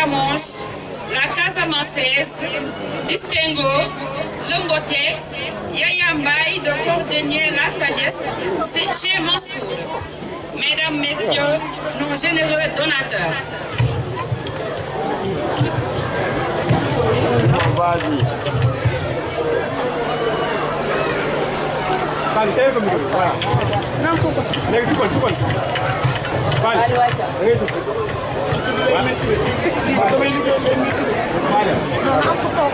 Camonche, la Casamançaise, Distingo, Lumboté, Yayambaye de Cordonnier La Sagesse, c'est chez Mansour. Mesdames, Messieurs, nos généreux donateurs.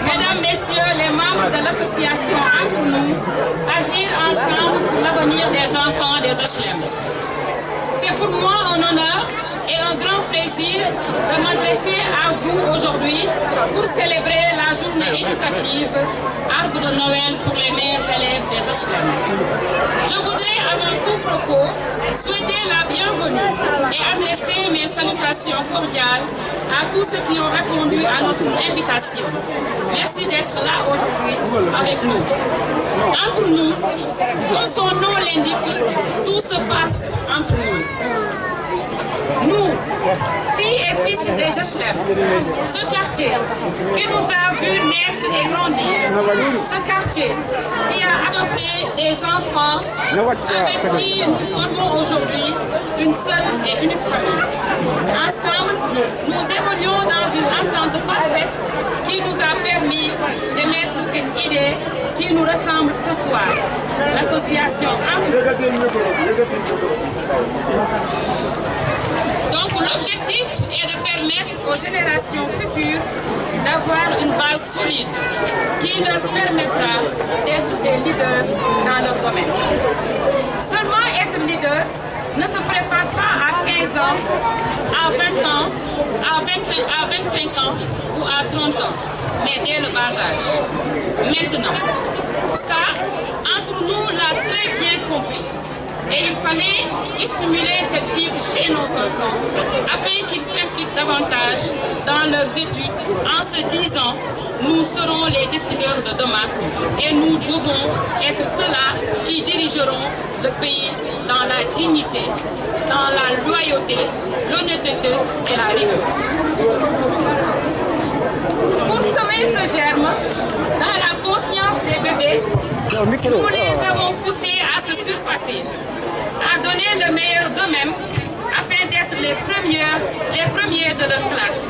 Mesdames, Messieurs, les membres de l'association Entre nous, agir ensemble pour l'avenir des enfants des HLM. C'est pour moi un honneur et un grand plaisir de m'adresser à vous aujourd'hui pour célébrer la journée éducative Arbre de Noël pour les meilleurs élèves des HLM. Je voudrais avant tout propos souhaiter la bienvenue et adresser mes salutations cordiales à tous ceux qui ont répondu à notre invitation. Merci d'être là aujourd'hui avec nous. Entre nous, comme son nom l'indique, tout se passe entre nous. Nous, filles et fils des HLM, ce quartier qui nous a vu naître et grandir, ce quartier qui a adopté des enfants avec qui nous formons aujourd'hui une seule et unique famille. Ensemble, nous évoluons dans une entente parfaite qui nous a permis de mettre cette idée qui nous ressemble ce soir, l'association Entre. Donc l'objectif est de permettre aux générations futures d'avoir une base solide qui leur permettra d'être des leaders dans leur domaine. Seulement être leader ne se prépare pas à 15 ans, à 20 ans, à 25 ans ou à 30 ans, mais dès le bas âge. Maintenant, ça, Entre nous l'a très bien compris. Et il fallait stimuler cette fibre chez nos enfants afin qu'ils s'impliquent davantage dans leurs études en se disant nous serons les décideurs de demain et nous devons être ceux-là qui dirigeront le pays dans la dignité, dans la loyauté, l'honnêteté et la rigueur. Pour semer ce germe dans la conscience des bébés, nous les avons poussés à se surpasser, à donner le meilleur d'eux-mêmes afin d'être les premiers de leur classe.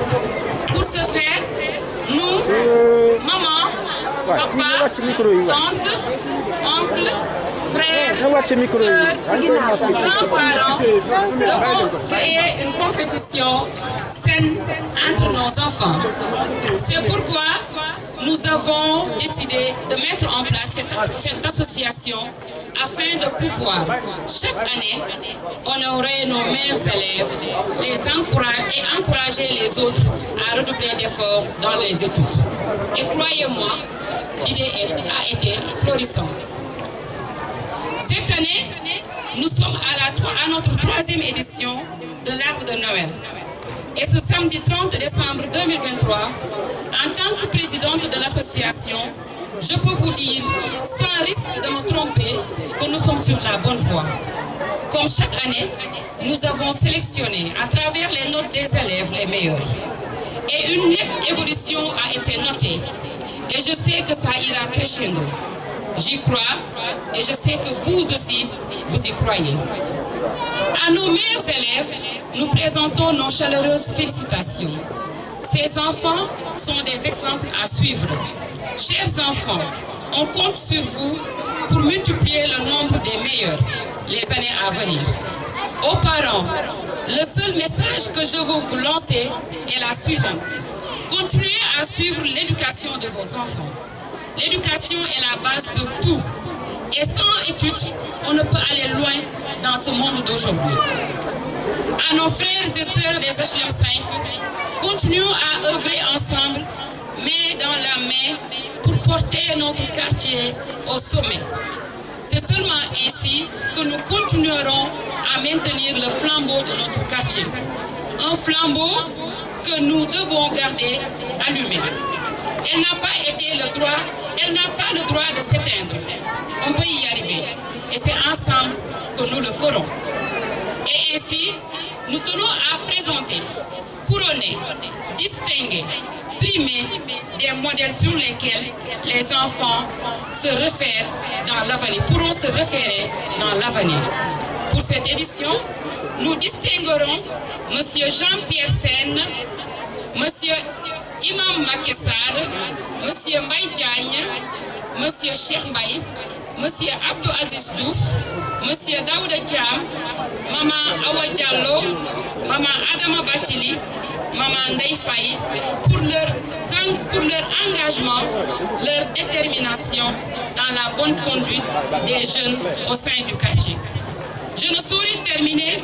Pour ce faire, nous, maman, papa, tante, oncle, frères, sœurs, grands-parents, devons créer une compétition saine entre nos enfants. C'est pourquoi nous avons décidé de mettre en place cette association afin de pouvoir, chaque année, honorer nos meilleurs élèves, les encourager et encourager les autres à redoubler d'efforts dans les études. Et croyez-moi, l'idée a été florissante. Cette année, nous sommes à notre 3e édition de l'Arbre de Noël. Et ce samedi 30 décembre 2023, en tant que présidente de l'association, je peux vous dire, sans risque de me tromper, que nous sommes sur la bonne voie. Comme chaque année, nous avons sélectionné à travers les notes des élèves les meilleurs. Et une nette évolution a été notée. Et je sais que ça ira crescendo. J'y crois et je sais que vous aussi, vous y croyez. À nos meilleurs élèves, nous présentons nos chaleureuses félicitations. Ces enfants sont des exemples à suivre. Chers enfants, on compte sur vous pour multiplier le nombre des meilleurs les années à venir. Aux parents, le seul message que je veux vous lancer est la suivante. Continuez à suivre l'éducation de vos enfants. L'éducation est la base de tout. Et sans études, on ne peut aller loin dans ce monde d'aujourd'hui. À nos frères et sœurs des HLM 5, continuons à œuvrer ensemble, main dans la main, pour porter notre quartier au sommet. C'est seulement ainsi que nous continuerons à maintenir le flambeau de notre quartier. Un flambeau que nous devons garder allumé. Elle n'a pas le droit de s'éteindre. On peut y arriver. Et c'est ensemble que nous le ferons. Et ainsi, nous tenons à présenter, couronner, distinguer modèles sur lesquels les enfants se réfèrent dans l'avenir, pourront se référer dans l'avenir. Pour cette édition, nous distinguerons M. Jean-Pierre Sène, M. Imam Makessar, M. Mbaye Diagne, M. Cheikh Mbaye, M. Abdou Aziz Diouf, M. Daouda Thiam, Maman Awa Diallo, Maman Adama Bathily, Maman Ndeye Faye, pour leur engagement, leur détermination dans la bonne conduite des jeunes au sein du quartier. Je ne saurais terminer